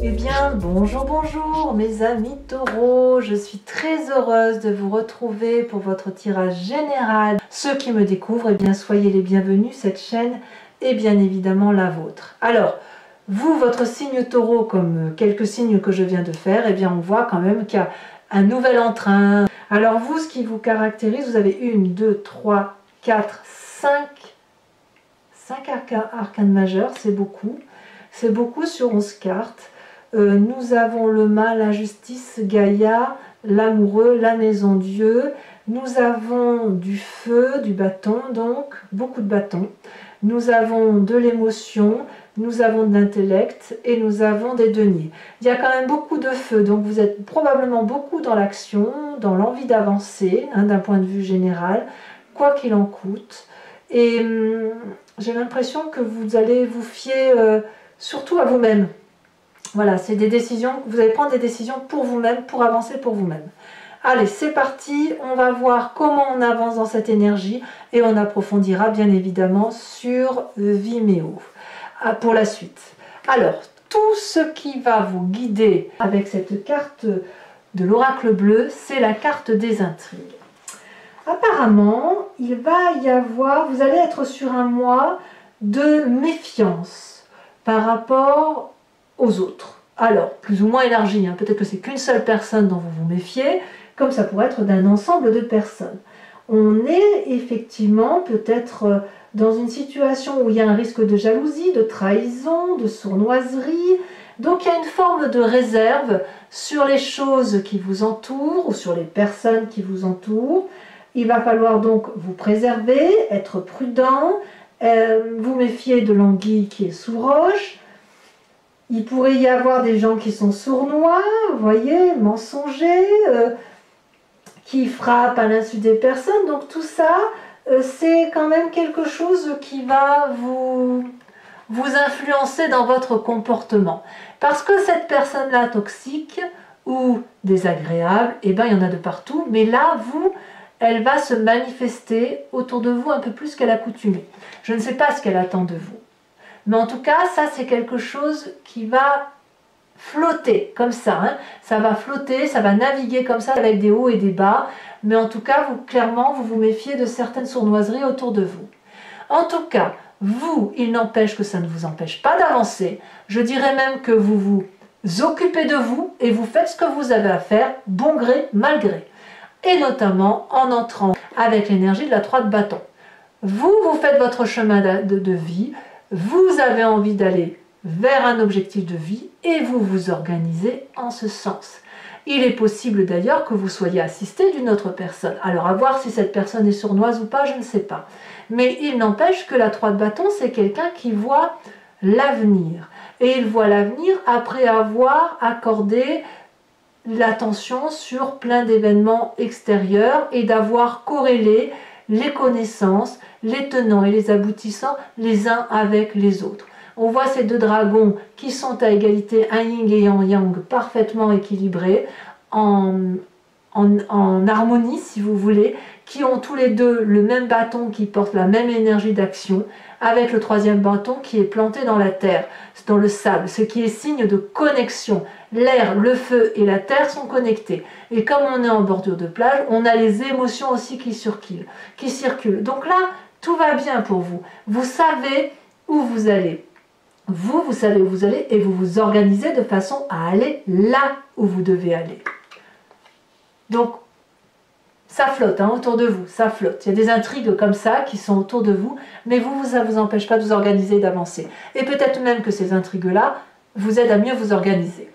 Eh bien, bonjour, bonjour mes amis taureaux, je suis très heureuse de vous retrouver pour votre tirage général. Ceux qui me découvrent, eh bien, soyez les bienvenus, cette chaîne est bien évidemment la vôtre. Alors, vous, votre signe taureau, comme quelques signes que je viens de faire, eh bien, on voit quand même qu'il y a un nouvel entrain. Alors vous, ce qui vous caractérise, vous avez 1, 2, 3, 4, 5 arcanes majeurs, c'est beaucoup. C'est beaucoup sur 11 cartes. Nous avons le mât, la justice, Gaïa, l'amoureux, la maison Dieu. Nous avons du feu, du bâton, donc beaucoup de bâtons. Nous avons de l'émotion, nous avons de l'intellect et nous avons des deniers. Il y a quand même beaucoup de feu, donc vous êtes probablement beaucoup dans l'action, dans l'envie d'avancer, d'un point de vue général, quoi qu'il en coûte. Et j'ai l'impression que vous allez vous fier surtout à vous-même. Voilà, c'est des décisions, vous allez prendre des décisions pour vous-même, pour avancer pour vous-même. Allez, c'est parti, on va voir comment on avance dans cette énergie et on approfondira bien évidemment sur Vimeo pour la suite. Alors, tout ce qui va vous guider avec cette carte de l'oracle bleu, c'est la carte des intrigues. Apparemment, il va y avoir, vous allez être sur un mois de méfiance par rapport aux autres. Alors, plus ou moins élargi, peut-être que c'est qu'une seule personne dont vous vous méfiez, comme ça pourrait être d'un ensemble de personnes. On est effectivement peut-être dans une situation où il y a un risque de jalousie, de trahison, de sournoiserie. Donc il y a une forme de réserve sur les choses qui vous entourent ou sur les personnes qui vous entourent. Il va falloir donc vous préserver, être prudent, vous méfier de l'anguille qui est sous roche. Il pourrait y avoir des gens qui sont sournois, vous voyez, mensongers, qui frappent à l'insu des personnes. Donc tout ça, c'est quand même quelque chose qui va vous influencer dans votre comportement. Parce que cette personne-là toxique ou désagréable, eh ben, il y en a de partout, mais là, elle va se manifester autour de vous un peu plus qu'à l'accoutumée. Je ne sais pas ce qu'elle attend de vous. Mais en tout cas, ça c'est quelque chose qui va flotter comme ça. Ça va flotter, ça va naviguer comme ça avec des hauts et des bas. Mais en tout cas, clairement, vous vous méfiez de certaines sournoiseries autour de vous. En tout cas, il n'empêche que ça ne vous empêche pas d'avancer. Je dirais même que vous vous occupez de vous et vous faites ce que vous avez à faire, bon gré, mal gré. Et notamment en entrant avec l'énergie de la 3 de bâton. Vous faites votre chemin de vie. Vous avez envie d'aller vers un objectif de vie et vous vous organisez en ce sens. Il est possible d'ailleurs que vous soyez assisté d'une autre personne. Alors à voir si cette personne est sournoise ou pas, je ne sais pas. Mais il n'empêche que la 3 de bâton, c'est quelqu'un qui voit l'avenir. Et il voit l'avenir après avoir accordé l'attention sur plein d'événements extérieurs et d'avoir corrélé les connaissances, les tenants et les aboutissants les uns avec les autres. On voit ces deux dragons qui sont à égalité, un yin et un yang parfaitement équilibrés, en harmonie si vous voulez, qui ont tous les deux le même bâton qui porte la même énergie d'action, avec le 3e bâton qui est planté dans la terre, dans le sable, ce qui est signe de connexion. L'air, le feu et la terre sont connectés. Et comme on est en bordure de plage, on a les émotions aussi qui circulent. Donc là, tout va bien pour vous. Vous savez où vous allez. Vous savez où vous allez et vous vous organisez de façon à aller là où vous devez aller. Donc, ça flotte autour de vous, ça flotte. Il y a des intrigues comme ça qui sont autour de vous, mais ça ne vous empêche pas de vous organiser et d'avancer. Et peut-être même que ces intrigues-là vous aident à mieux vous organiser.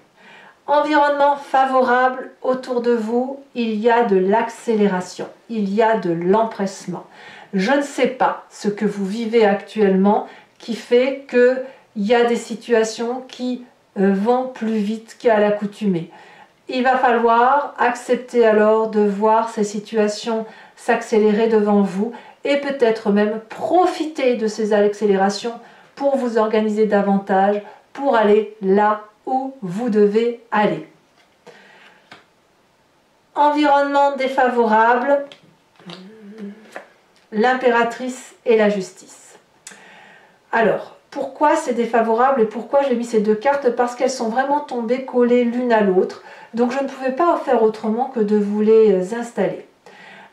Environnement favorable autour de vous, il y a de l'accélération, il y a de l'empressement. Je ne sais pas ce que vous vivez actuellement qui fait qu'il y a des situations qui vont plus vite qu'à l'accoutumée. Il va falloir accepter alors de voir ces situations s'accélérer devant vous et peut-être même profiter de ces accélérations pour vous organiser davantage, pour aller là où vous devez aller. Environnement défavorable, l'impératrice et la justice. Alors, Pourquoi c'est défavorable et pourquoi j'ai mis ces deux cartes? Parce qu'elles sont vraiment tombées collées l'une à l'autre. Donc je ne pouvais pas faire autrement que de vous les installer.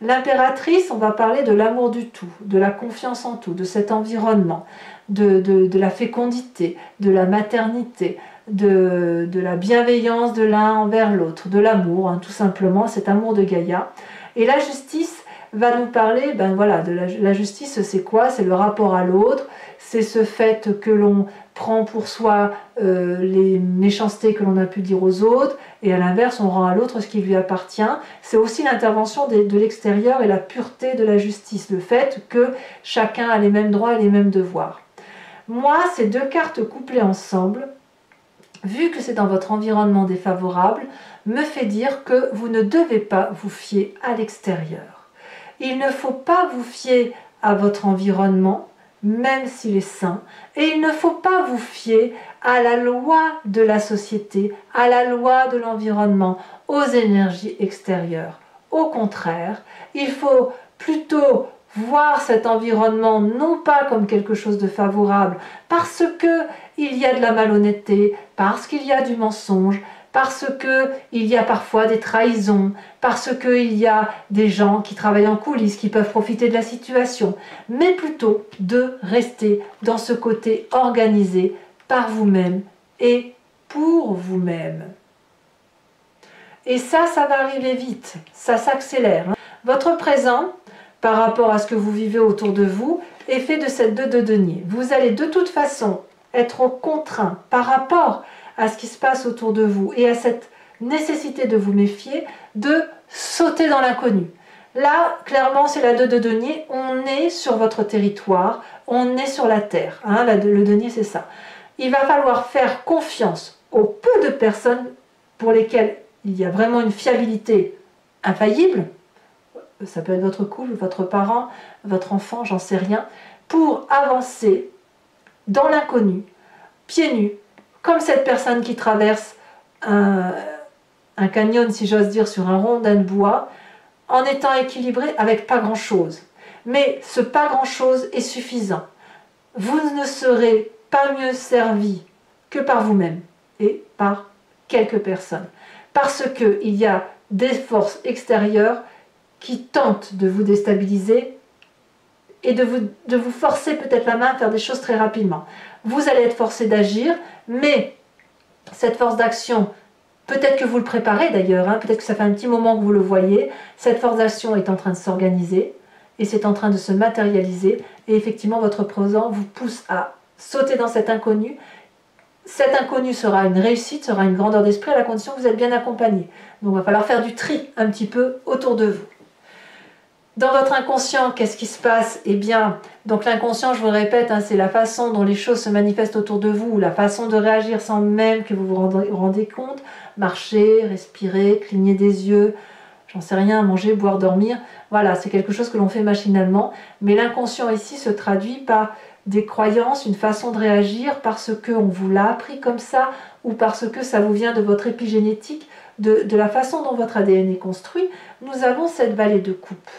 L'impératrice, on va parler de l'amour du tout, de la confiance en tout, de cet environnement, de la fécondité, de la maternité, de la bienveillance de l'un envers l'autre, de l'amour, hein, tout simplement, cet amour de Gaïa. Et la justice va nous parler, ben voilà, de la justice, c'est quoi? C'est le rapport à l'autre, c'est ce fait que l'on prend pour soi les méchancetés que l'on a pu dire aux autres, et à l'inverse, on rend à l'autre ce qui lui appartient. C'est aussi l'intervention de l'extérieur et la pureté de la justice, le fait que chacun a les mêmes droits et les mêmes devoirs. Moi, ces deux cartes couplées ensemble, vu que c'est dans votre environnement défavorable, me fait dire que vous ne devez pas vous fier à l'extérieur. Il ne faut pas vous fier à votre environnement, même s'il est sain, et il ne faut pas vous fier à la loi de la société, à la loi de l'environnement, aux énergies extérieures. Au contraire, il faut plutôt voir cet environnement non pas comme quelque chose de favorable, parce qu'il y a de la malhonnêteté, parce qu'il y a du mensonge, parce qu'il y a parfois des trahisons, parce qu'il y a des gens qui travaillent en coulisses, qui peuvent profiter de la situation, mais plutôt de rester dans ce côté organisé par vous-même et pour vous-même. Et ça va arriver vite, ça s'accélère. Votre présent, par rapport à ce que vous vivez autour de vous, est fait de cette 2 de denier. Vous allez de toute façon être contraint par rapport à ce qui se passe autour de vous et à cette nécessité de vous méfier, de sauter dans l'inconnu. Là, clairement, c'est la 2 de denier, on est sur votre territoire, on est sur la terre. Hein, le denier, c'est ça. Il va falloir faire confiance aux peu de personnes pour lesquelles il y a vraiment une fiabilité infaillible. Ça peut être votre couple, votre parent, votre enfant, j'en sais rien, pour avancer dans l'inconnu, pieds nus, comme cette personne qui traverse un canyon, si j'ose dire, sur un rondin de bois, en étant équilibré avec pas grand-chose. Mais ce pas grand-chose est suffisant. Vous ne serez pas mieux servi que par vous-même et par quelques personnes. Parce qu'il y a des forces extérieures qui tentent de vous déstabiliser et de vous forcer peut-être la main à faire des choses très rapidement. Vous allez être forcé d'agir, mais cette force d'action, peut-être que vous le préparez d'ailleurs, hein, peut-être que ça fait un petit moment que vous le voyez, cette force d'action est en train de s'organiser et c'est en train de se matérialiser et effectivement votre présent vous pousse à sauter dans cet inconnu. Cet inconnu sera une réussite, sera une grandeur d'esprit à la condition que vous êtes bien accompagné. Donc il va falloir faire du tri un petit peu autour de vous. Dans votre inconscient, qu'est-ce qui se passe? Eh bien, donc l'inconscient, je vous le répète, hein, c'est la façon dont les choses se manifestent autour de vous, la façon de réagir sans même que vous vous rendez compte. Marcher, respirer, cligner des yeux, j'en sais rien, manger, boire, dormir. Voilà, c'est quelque chose que l'on fait machinalement. Mais l'inconscient ici se traduit par des croyances, une façon de réagir parce qu'on vous l'a appris comme ça ou parce que ça vous vient de votre épigénétique, de la façon dont votre ADN est construit. Nous avons cette vallée de coupe.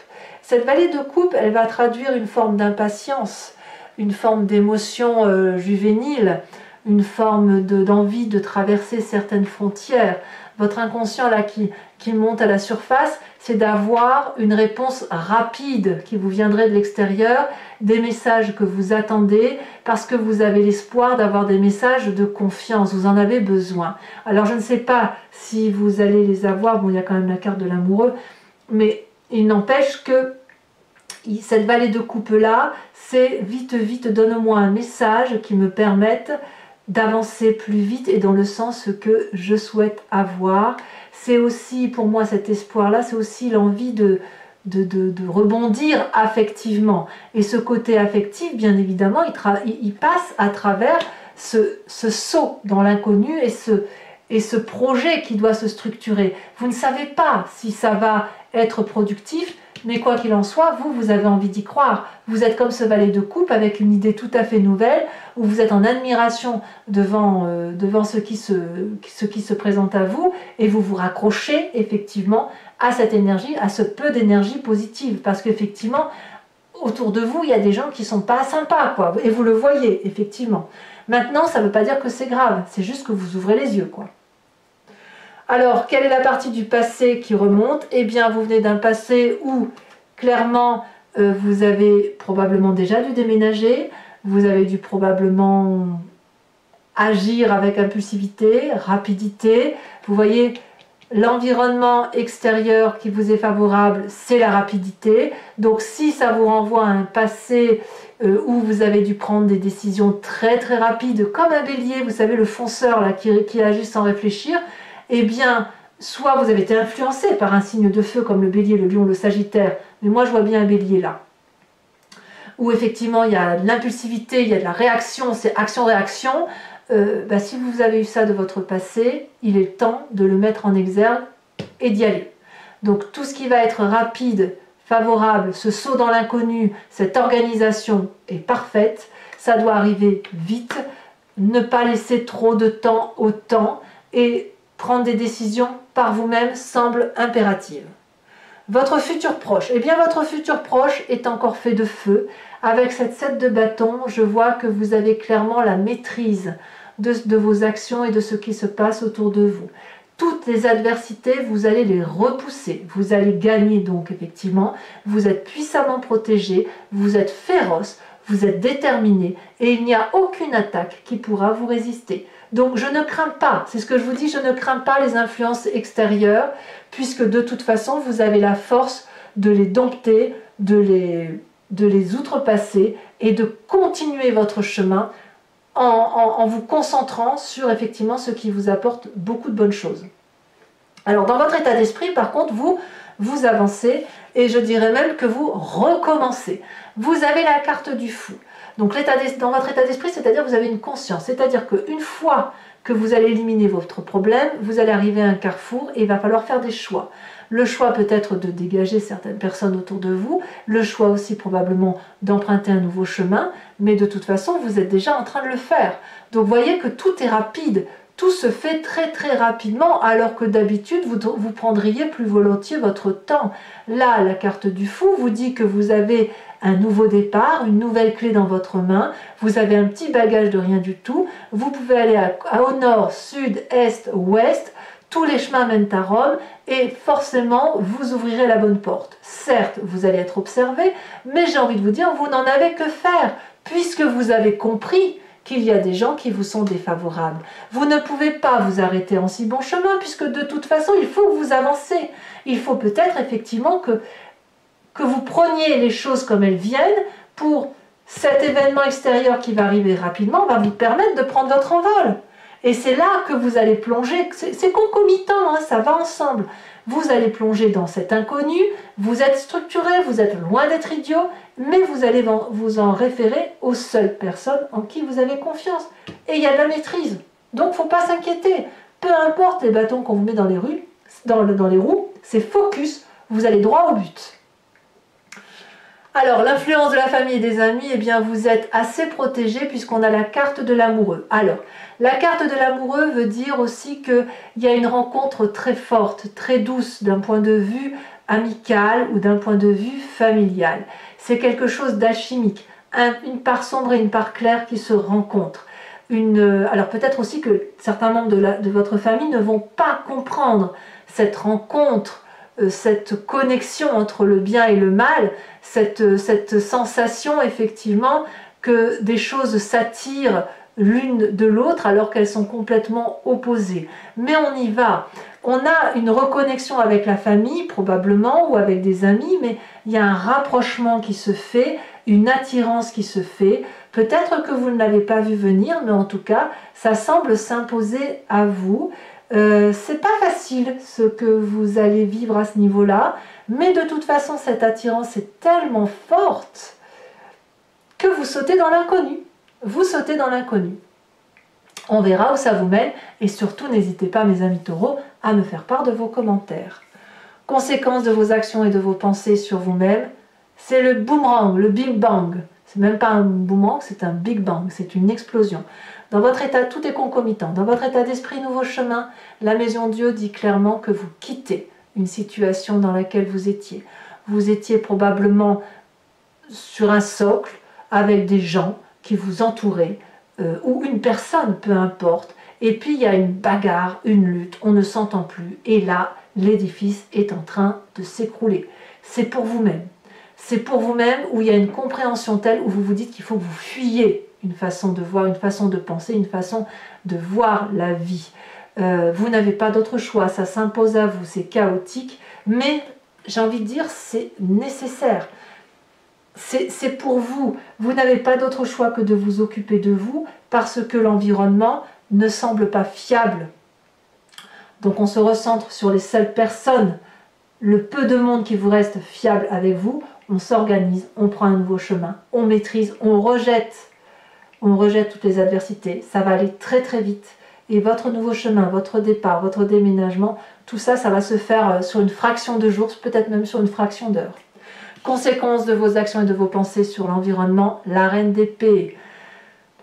Cette vallée de coupe, elle va traduire une forme d'impatience, une forme d'émotion juvénile, une forme d'envie de traverser certaines frontières. Votre inconscient là qui monte à la surface, c'est d'avoir une réponse rapide qui vous viendrait de l'extérieur, des messages que vous attendez, parce que vous avez l'espoir d'avoir des messages de confiance, vous en avez besoin. Alors je ne sais pas si vous allez les avoir, bon il y a quand même la carte de l'amoureux, mais il n'empêche que cette vallée de coupe là, c'est vite, vite, donne-moi un message qui me permette d'avancer plus vite et dans le sens que je souhaite avoir. C'est aussi, pour moi, cet espoir-là, c'est aussi l'envie de rebondir affectivement. Et ce côté affectif, bien évidemment, il passe à travers ce saut dans l'inconnu et ce projet qui doit se structurer. Vous ne savez pas si ça va être productif, mais quoi qu'il en soit, vous avez envie d'y croire. Vous êtes comme ce valet de coupe avec une idée tout à fait nouvelle, où vous êtes en admiration devant ce qui se présente à vous, et vous vous raccrochez effectivement à cette énergie, à ce peu d'énergie positive. Parce qu'effectivement, autour de vous, il y a des gens qui ne sont pas sympas, quoi. Et vous le voyez, effectivement. Maintenant, ça ne veut pas dire que c'est grave, c'est juste que vous ouvrez les yeux, quoi. Alors, quelle est la partie du passé qui remonte? Eh bien, vous venez d'un passé où, clairement, vous avez probablement déjà dû déménager, vous avez dû probablement agir avec impulsivité, rapidité. Vous voyez, l'environnement extérieur qui vous est favorable, c'est la rapidité. Donc si ça vous renvoie à un passé où vous avez dû prendre des décisions très très rapides, comme un bélier, vous savez, le fonceur là, qui agit sans réfléchir, eh bien, soit vous avez été influencé par un signe de feu comme le bélier, le lion, le sagittaire, mais moi je vois bien un bélier là, où effectivement il y a de l'impulsivité, il y a de la réaction, c'est action-réaction. Si vous avez eu ça de votre passé, il est temps de le mettre en exergue et d'y aller. Donc tout ce qui va être rapide, favorable, ce saut dans l'inconnu, cette organisation est parfaite, ça doit arriver vite, ne pas laisser trop de temps au temps et prendre des décisions par vous-même semble impérative. Votre futur proche, eh bien votre futur proche est encore fait de feu. Avec cette 7 de bâton, je vois que vous avez clairement la maîtrise de vos actions et de ce qui se passe autour de vous. Toutes les adversités, vous allez les repousser. Vous allez gagner donc effectivement. Vous êtes puissamment protégé, vous êtes féroce, vous êtes déterminé et il n'y a aucune attaque qui pourra vous résister. Donc je ne crains pas, c'est ce que je vous dis, je ne crains pas les influences extérieures puisque de toute façon vous avez la force de les dompter, de les outrepasser et de continuer votre chemin en vous concentrant sur effectivement ce qui vous apporte beaucoup de bonnes choses. Alors dans votre état d'esprit, par contre, vous avancez et je dirais même que vous recommencez. Vous avez la carte du fou. Donc dans votre état d'esprit, c'est-à-dire que vous avez une conscience. C'est-à-dire qu'une fois que vous allez éliminer votre problème, vous allez arriver à un carrefour et il va falloir faire des choix. Le choix peut être de dégager certaines personnes autour de vous, le choix aussi probablement d'emprunter un nouveau chemin, mais de toute façon, vous êtes déjà en train de le faire. Donc vous voyez que tout est rapide, tout se fait très très rapidement, alors que d'habitude, vous prendriez plus volontiers votre temps. Là, la carte du fou vous dit que vous avez un nouveau départ, une nouvelle clé dans votre main, vous avez un petit bagage de rien du tout, vous pouvez aller au nord, sud, est, ouest, tous les chemins mènent à Rome et forcément vous ouvrirez la bonne porte. Certes, vous allez être observé, mais j'ai envie de vous dire, vous n'en avez que faire, puisque vous avez compris qu'il y a des gens qui vous sont défavorables. Vous ne pouvez pas vous arrêter en si bon chemin, puisque de toute façon, il faut que vous avancez. Il faut peut-être effectivement que vous preniez les choses comme elles viennent pour cet événement extérieur qui va arriver rapidement, va vous permettre de prendre votre envol. Et c'est là que vous allez plonger, c'est concomitant, hein, ça va ensemble. Vous allez plonger dans cet inconnu, vous êtes structuré, vous êtes loin d'être idiot, mais vous allez vous en référer aux seules personnes en qui vous avez confiance. Et il y a de la maîtrise, donc il ne faut pas s'inquiéter. Peu importe les bâtons qu'on vous met dans les roues, c'est focus, vous allez droit au but. Alors, l'influence de la famille et des amis, eh bien, vous êtes assez protégé puisqu'on a la carte de l'amoureux. Alors, la carte de l'amoureux veut dire aussi qu'il y a une rencontre très forte, très douce d'un point de vue amical ou d'un point de vue familial. C'est quelque chose d'alchimique, une part sombre et une part claire qui se rencontrent. Alors peut-être aussi que certains membres de votre famille ne vont pas comprendre cette rencontre, cette connexion entre le bien et le mal, cette sensation effectivement que des choses s'attirent l'une de l'autre alors qu'elles sont complètement opposées. Mais on y va. On a une reconnexion avec la famille probablement ou avec des amis, mais il y a un rapprochement qui se fait, une attirance qui se fait. Peut-être que vous ne l'avez pas vu venir, mais en tout cas, ça semble s'imposer à vous. C'est pas facile ce que vous allez vivre à ce niveau-là, mais de toute façon, cette attirance est tellement forte que vous sautez dans l'inconnu. Vous sautez dans l'inconnu. On verra où ça vous mène et surtout n'hésitez pas, mes amis taureaux, à me faire part de vos commentaires. Conséquence de vos actions et de vos pensées sur vous-même, c'est le boomerang, le big bang. C'est même pas un boomerang, c'est un big bang, c'est une explosion. Dans votre état, tout est concomitant. Dans votre état d'esprit, nouveau chemin, la maison Dieu dit clairement que vous quittez une situation dans laquelle vous étiez. Vous étiez probablement sur un socle avec des gens qui vous entouraient, ou une personne, peu importe, et puis il y a une bagarre, une lutte, on ne s'entend plus, et là, l'édifice est en train de s'écrouler. C'est pour vous-même. C'est pour vous-même où il y a une compréhension telle où vous vous dites qu'il faut que vous fuyiez une façon de voir, une façon de penser, une façon de voir la vie. Vous n'avez pas d'autre choix, ça s'impose à vous, c'est chaotique, mais j'ai envie de dire c'est nécessaire. C'est pour vous. Vous n'avez pas d'autre choix que de vous occuper de vous parce que l'environnement ne semble pas fiable. Donc on se recentre sur les seules personnes, le peu de monde qui vous reste fiable avec vous, on s'organise, on prend un nouveau chemin, on maîtrise, on rejette toutes les adversités, ça va aller très très vite. Et votre nouveau chemin, votre départ, votre déménagement, tout ça, ça va se faire sur une fraction de jours, peut-être même sur une fraction d'heure. Conséquences de vos actions et de vos pensées sur l'environnement, la reine d'épée.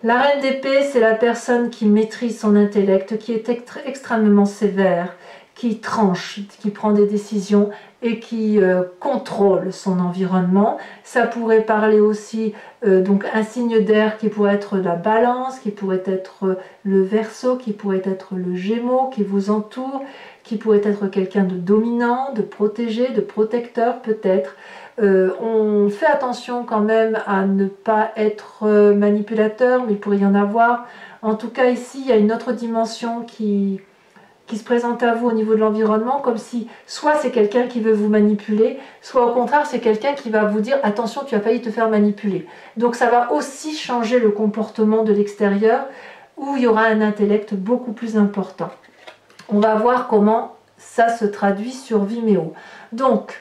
La reine d'épée, c'est la personne qui maîtrise son intellect, qui est extrêmement sévère, qui tranche, qui prend des décisions et qui contrôle son environnement. Ça pourrait parler aussi donc un signe d'air qui pourrait être la balance, qui pourrait être le verseau, qui pourrait être le gémeau qui vous entoure, qui pourrait être quelqu'un de dominant, de protégé, de protecteur peut-être. On fait attention quand même à ne pas être manipulateur, mais il pourrait y en avoir. En tout cas ici, il y a une autre dimension qui se présente à vous au niveau de l'environnement, comme si soit c'est quelqu'un qui veut vous manipuler, soit au contraire c'est quelqu'un qui va vous dire attention, tu as failli te faire manipuler. Donc ça va aussi changer le comportement de l'extérieur, où il y aura un intellect beaucoup plus important. On va voir comment ça se traduit sur Vimeo. Donc,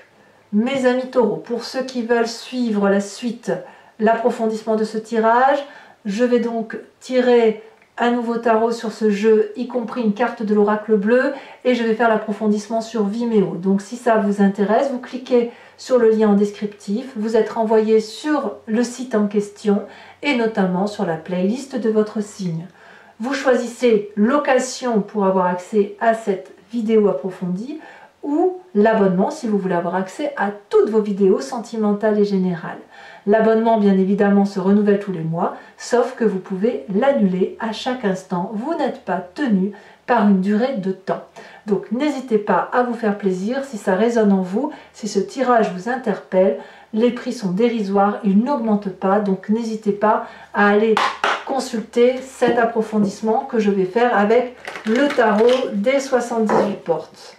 mes amis taureaux, pour ceux qui veulent suivre la suite, l'approfondissement de ce tirage, je vais donc tirer un nouveau tarot sur ce jeu, y compris une carte de l'oracle bleu, et je vais faire l'approfondissement sur Vimeo. Donc si ça vous intéresse, vous cliquez sur le lien en descriptif, vous êtes renvoyé sur le site en question, et notamment sur la playlist de votre signe. Vous choisissez l'occasion pour avoir accès à cette vidéo approfondie, ou l'abonnement si vous voulez avoir accès à toutes vos vidéos sentimentales et générales. L'abonnement, bien évidemment, se renouvelle tous les mois, sauf que vous pouvez l'annuler à chaque instant. Vous n'êtes pas tenu par une durée de temps. Donc n'hésitez pas à vous faire plaisir si ça résonne en vous, si ce tirage vous interpelle. Les prix sont dérisoires, ils n'augmentent pas, donc n'hésitez pas à aller consulter cet approfondissement que je vais faire avec le tarot des 78 portes.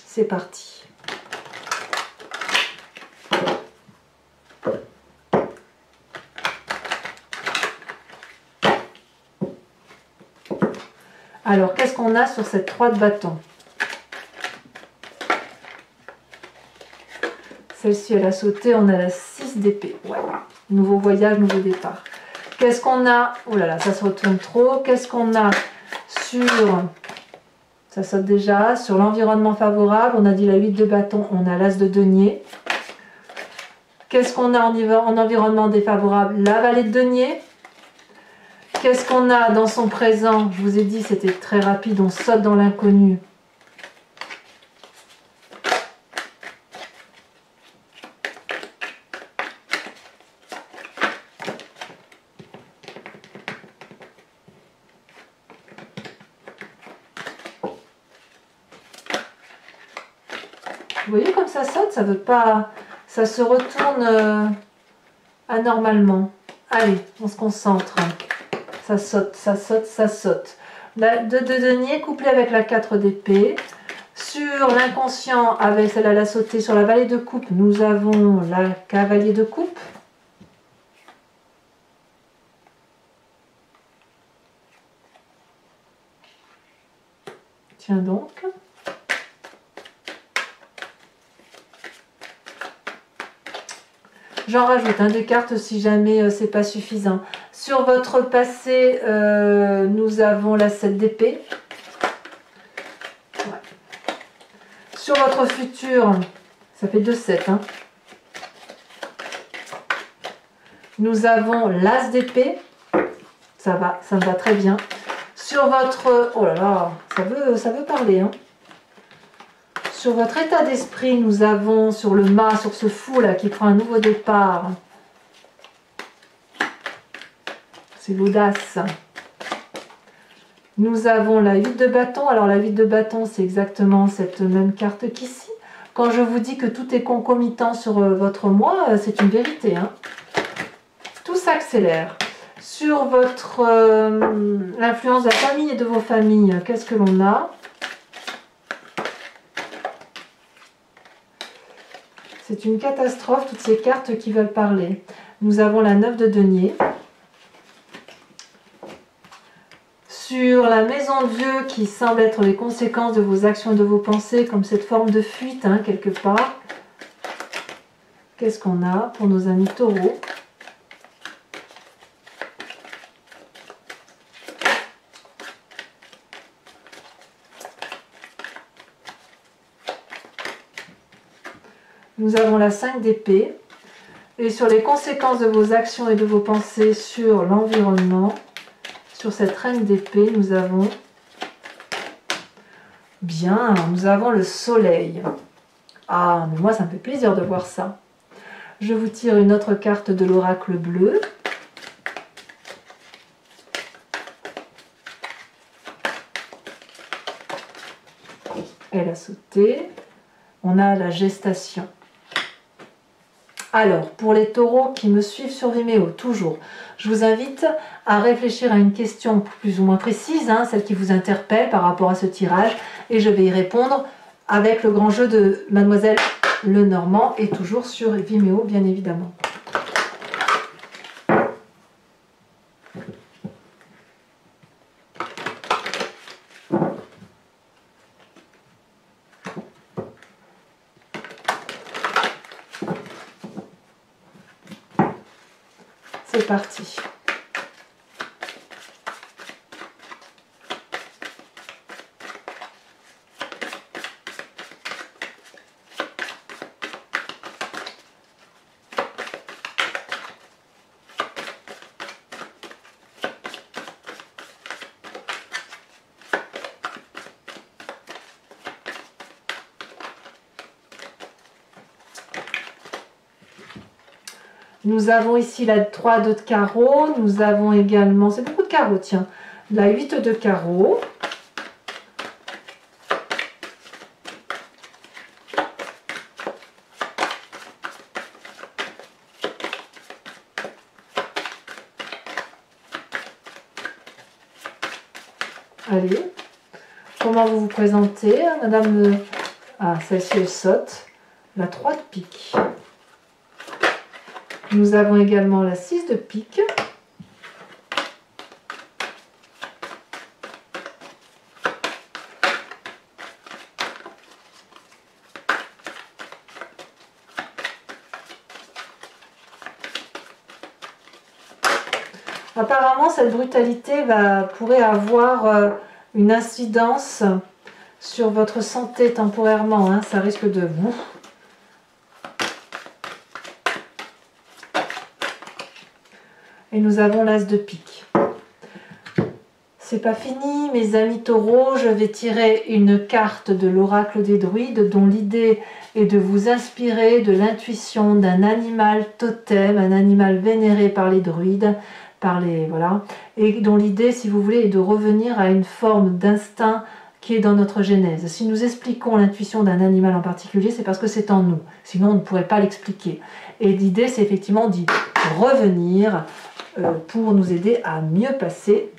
C'est parti. Alors, qu'est-ce qu'on a sur cette 3 de bâton? Celle-ci, elle a sauté, on a la 6 d'épée. Ouais. Nouveau voyage, nouveau départ. Qu'est-ce qu'on a? Oh là là, ça se retourne trop. Qu'est-ce qu'on a sur... Ça saute déjà. Sur l'environnement favorable, on a dit la 8 de bâton, on a l'as de denier. Qu'est-ce qu'on a en environnement défavorable? La vallée de denier. Qu'est-ce qu'on a dans son présent? Je vous ai dit, c'était très rapide, on saute dans l'inconnu. Vous voyez comme ça saute, ça veut pas, ça se retourne anormalement. Allez, on se concentre. Ça saute, ça saute, ça saute. La 2 de denier couplée avec la 4 d'épée. Sur l'inconscient, avec celle-là, la sautée, sur la vallée de coupe, nous avons la cavalier de coupe. Tiens donc. J'en rajoute des cartes si jamais c'est pas suffisant. Sur votre passé, nous avons la 7 d'épée. Ouais. Sur votre futur, ça fait 2-7. Hein. Nous avons l'as d'épée. Ça va, ça me va très bien. Sur votre... Oh là là, ça veut parler. Hein. sur votre état d'esprit, nous avons sur le mât, sur ce fou là qui prend un nouveau départ. C'est l'audace. Nous avons la 8 de bâton. Alors la 8 de bâton, c'est exactement cette même carte qu'ici. Quand je vous dis que tout est concomitant sur votre mois, c'est une vérité. Hein. Tout s'accélère. Sur votre l'influence de la famille et de vos familles, qu'est-ce que l'on a? C'est une catastrophe, toutes ces cartes qui veulent parler. Nous avons la 9 de denier. Sur la maison de Dieu qui semble être les conséquences de vos actions et de vos pensées, comme cette forme de fuite, hein, quelque part. Qu'est-ce qu'on a pour nos amis taureaux? Nous avons la 5 d'épée. Et sur les conséquences de vos actions et de vos pensées sur l'environnement, sur cette reine d'épée, nous avons nous avons le soleil. Ah, mais moi ça me fait plaisir de voir ça. Je vous tire une autre carte de l'oracle bleu. Elle a sauté. On a la gestation. Alors, pour les taureaux qui me suivent sur Vimeo, toujours, je vous invite à réfléchir à une question plus ou moins précise, hein, celle qui vous interpelle par rapport à ce tirage, et je vais y répondre avec le grand jeu de Mademoiselle Lenormand, et toujours sur Vimeo, bien évidemment. C'est parti. Nous avons ici la 3 de carreau, nous avons également, c'est beaucoup de carreaux, tiens, la 8 de carreau. Allez, comment vous vous présentez, madame? Ah, celle-ci, elle saute. La 3 de pique. Nous avons également la 6 de pique. Apparemment, cette brutalité pourrait avoir une incidence sur votre santé temporairement. Hein. Ça risque de vous... Et nous avons l'as de pique. C'est pas fini, mes amis taureaux. Je vais tirer une carte de l'oracle des druides dont l'idée est de vous inspirer de l'intuition d'un animal totem, un animal vénéré par les druides, voilà, et dont l'idée, si vous voulez, est de revenir à une forme d'instinct qui est dans notre genèse. Si nous expliquons l'intuition d'un animal en particulier, c'est parce que c'est en nous. Sinon, on ne pourrait pas l'expliquer. Et l'idée, c'est effectivement d'y revenir pour nous aider à mieux passer,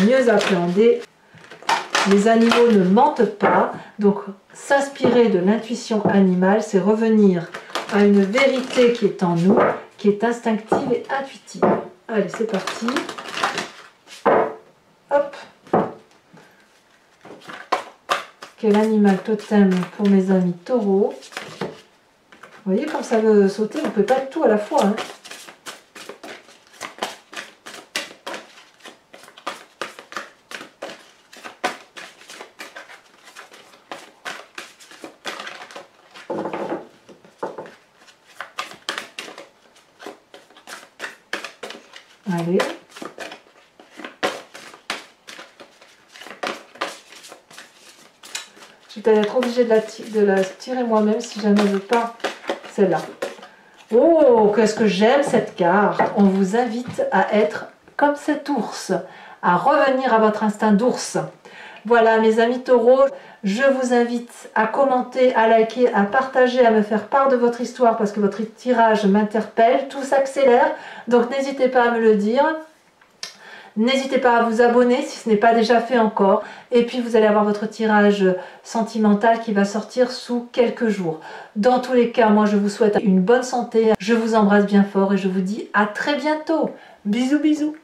mieux appréhender. Les animaux ne mentent pas, donc s'inspirer de l'intuition animale, c'est revenir à une vérité qui est en nous, qui est instinctive et intuitive. Allez, c'est parti. Hop. Quel animal totem pour mes amis taureaux. Vous voyez, quand ça veut sauter, vous ne pouvez pas tout à la fois. Hein. Allez. Je vais peut-être être obligée de la tirer moi-même si jamais je veux pas celle-là. Oh, qu'est-ce que j'aime cette carte! On vous invite à être comme cet ours, à revenir à votre instinct d'ours. Voilà mes amis taureaux, je vous invite à commenter, à liker, à partager, à me faire part de votre histoire parce que votre tirage m'interpelle, tout s'accélère, donc n'hésitez pas à me le dire. N'hésitez pas à vous abonner si ce n'est pas déjà fait encore. Et puis vous allez avoir votre tirage sentimental qui va sortir sous quelques jours. Dans tous les cas, moi je vous souhaite une bonne santé. Je vous embrasse bien fort et je vous dis à très bientôt. Bisous bisous.